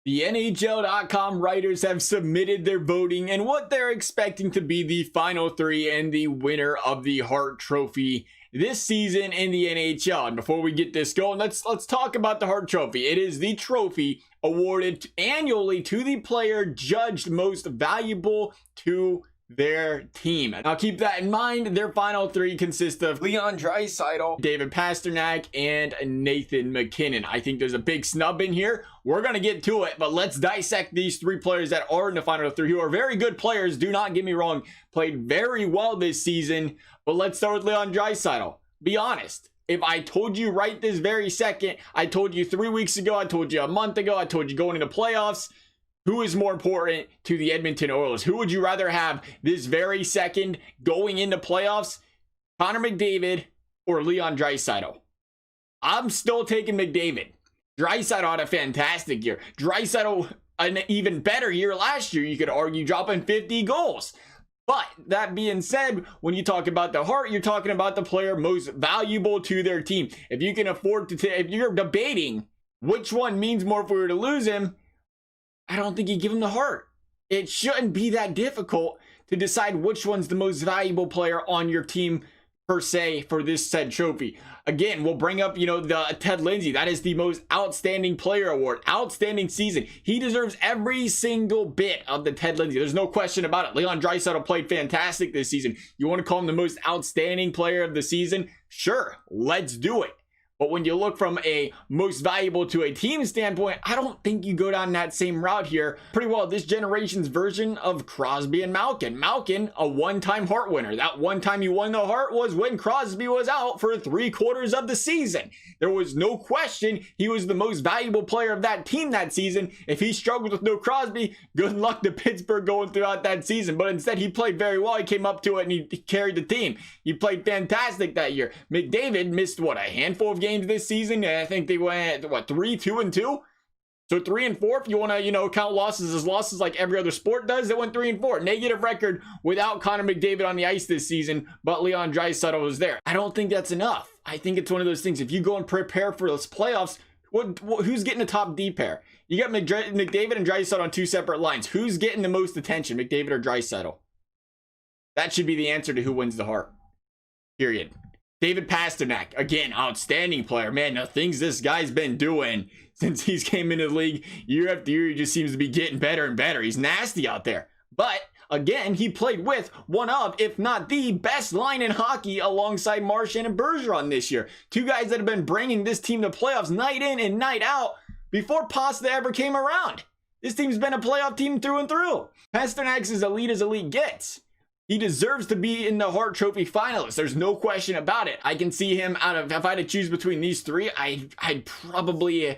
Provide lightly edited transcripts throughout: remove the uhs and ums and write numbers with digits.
The NHL.com writers have submitted their voting and what they're expecting to be the final three and the winner of the Hart Trophy this season in the NHL. And before we get this going, let's talk about the Hart Trophy. It is the trophy awarded annually to the player judged most valuable to their team. Now keep that in mind. Their final three consist of Leon Draisaitl, David Pasternak, and Nathan Mackinnon. I think there's a big snub in here. We're going to get to it, but let's dissect these three players that are in the final three, who are very good players. Do not get me wrong, played very well this season. But let's start with Leon Draisaitl. Be honest. If I told you right this very second, I told you 3 weeks ago, I told you a month ago, I told you going into playoffs, who is more important to the Edmonton Oilers? Who would you rather have this very second going into playoffs? Connor McDavid or Leon Draisaitl? I'm still taking McDavid. Draisaitl had a fantastic year. Draisaitl an even better year last year, you could argue, dropping 50 goals. But that being said, when you talk about the Hart, you're talking about the player most valuable to their team. If you can afford to, if you're debating which one means more if we were to lose him, I don't think you give him the Hart. It shouldn't be that difficult to decide which one's the most valuable player on your team per se for this said trophy. Again, we'll bring up, the Ted Lindsay. That is the most outstanding player award. Outstanding season. He deserves every single bit of the Ted Lindsay. There's no question about it. Leon Draisaitl played fantastic this season. You want to call him the most outstanding player of the season? Sure, let's do it. But when you look from a most valuable to a team standpoint, I don't think you go down that same route here. Pretty well this generation's version of Crosby and Malkin. Malkin, a one-time Hart winner. That one time he won the Hart was when Crosby was out for 3/4 of the season. There was no question he was the most valuable player of that team that season. If he struggled with no Crosby, good luck to Pittsburgh going throughout that season. But instead, he played very well. He came up to it and he carried the team. He played fantastic that year. McDavid missed, a handful of games this season. I think they went 3-2-2, so 3-4 if you want to count losses as losses like every other sport does. They went 3-4, negative record without Connor McDavid on the ice this season, but Leon Draisaitl was there. I don't think that's enough. I think it's one of those things, if you go and prepare for those playoffs, who's getting a top D pair? You got McDavid and Draisaitl on two separate lines. Who's getting the most attention, McDavid or Draisaitl? That should be the answer to who wins the Hart, period. David Pasternak, again, outstanding player. Man, the things this guy's been doing since he's came into the league year after year, he just seems to be getting better and better. He's nasty out there. But again, he played with one of, if not the best line in hockey alongside Marchand and Bergeron this year. Two guys that have been bringing this team to playoffs night in and night out before Pasta ever came around. This team's been a playoff team through and through. Pasternak's as elite gets. He deserves to be in the Hart Trophy finalists. There's no question about it. I can see him out of, if I had to choose between these three, I'd probably,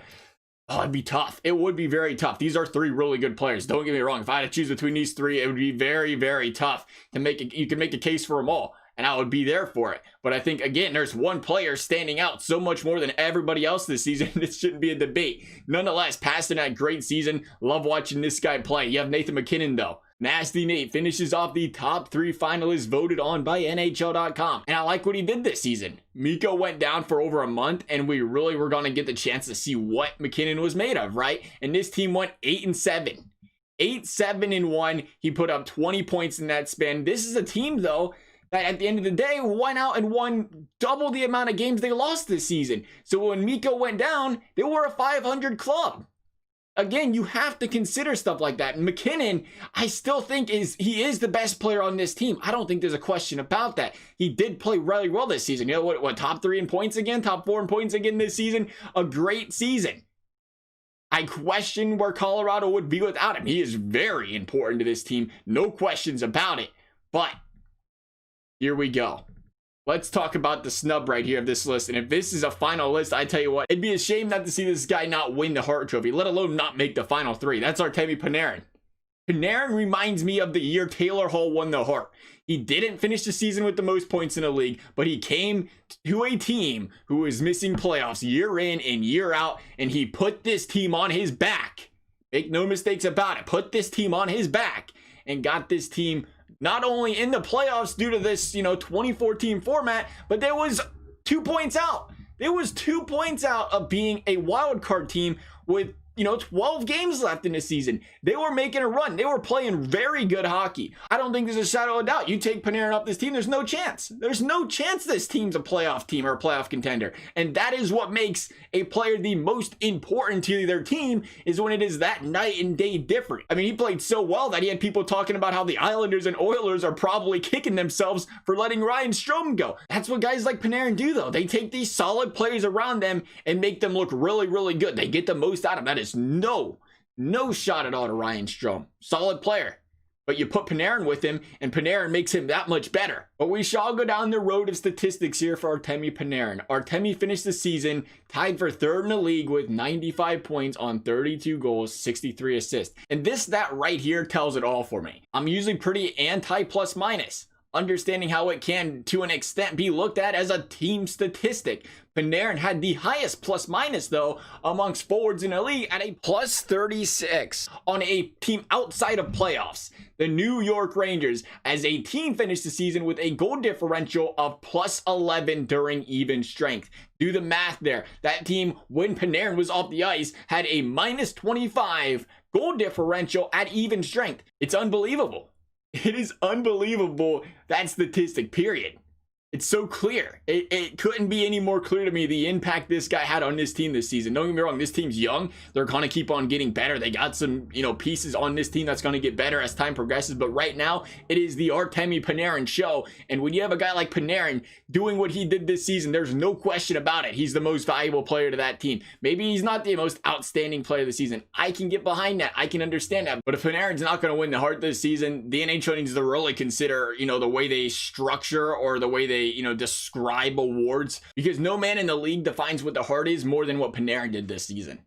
it'd be tough. It would be very tough. These are three really good players. Don't get me wrong. If I had to choose between these three, it would be very, very tough to make it. You can make a case for them all, and I would be there for it. But I think, again, there's one player standing out so much more than everybody else this season. This shouldn't be a debate. Nonetheless, Pasternak, great season. Love watching this guy play. You have Nathan Mackinnon, though. Nasty Nate finishes off the top three finalists voted on by NHL.com. And I like what he did this season. Mikko went down for over a month, and we really were going to get the chance to see what McKinnon was made of, right? And this team went 8-7. 8-7-1. He put up 20 points in that span. This is a team, though, that at the end of the day went out and won double the amount of games they lost this season. So when Mikko went down, they were a 500 club. Again, you have to consider stuff like that. McKinnon, I still think he is the best player on this team. I don't think there's a question about that. He did play really well this season. You know what top 3 in points again? Top 4 in points again this season? A great season. I question where Colorado would be without him. He is very important to this team. No questions about it. But here we go. Let's talk about the snub right here of this list. And if this is a final list, I tell you what, it'd be a shame not to see this guy not win the Hart Trophy, let alone not make the final three. That's Artemi Panarin. Panarin reminds me of the year Taylor Hall won the Hart. He didn't finish the season with the most points in the league, but he came to a team who was missing playoffs year in and year out, and he put this team on his back. Make no mistakes about it. Put this team on his back and got this team not only in the playoffs due to this, 2014 format, but there was 2 points out. There was 2 points out of being a wild card team with 12 games left in the season. They were making a run. They were playing very good hockey. I don't think there's a shadow of doubt. You take Panarin off this team, there's no chance. There's no chance this team's a playoff team or a playoff contender. And that is what makes a player the most important to their team, is when it is that night and day different. I mean, he played so well that he had people talking about how the Islanders and Oilers are probably kicking themselves for letting Ryan Strome go. That's what guys like Panarin do, though. They take these solid players around them and make them look really, really good. They get the most out of that. Is no shot at all to Ryan Strome. Solid player. But you put Panarin with him, and Panarin makes him that much better. But we shall go down the road of statistics here for Artemi Panarin. Artemi finished the season tied for third in the league with 95 points on 32 goals, 63 assists. And this stat right here tells it all for me. I'm usually pretty anti plus minus, understanding how it can, to an extent, be looked at as a team statistic. Panarin had the highest plus minus, though, amongst forwards in the league at a plus 36 on a team outside of playoffs. The New York Rangers, as a team, finished the season with a goal differential of plus 11 during even strength. Do the math there. That team, when Panarin was off the ice, had a minus 25 goal differential at even strength. It's unbelievable. It is unbelievable, that statistic, period. It's so clear. It couldn't be any more clear to me the impact this guy had on this team this season. Don't get me wrong, this team's young. They're going to keep on getting better. They got some, pieces on this team that's going to get better as time progresses. But right now, it is the Artemi Panarin show. And when you have a guy like Panarin doing what he did this season, there's no question about it. He's the most valuable player to that team. Maybe he's not the most outstanding player of the season. I can get behind that. I can understand that. But if Panarin's not going to win the Hart this season, the NHL needs to really consider, the way they structure or the way they describe awards, because no man in the league defines what the Hart is more than what Panarin did this season.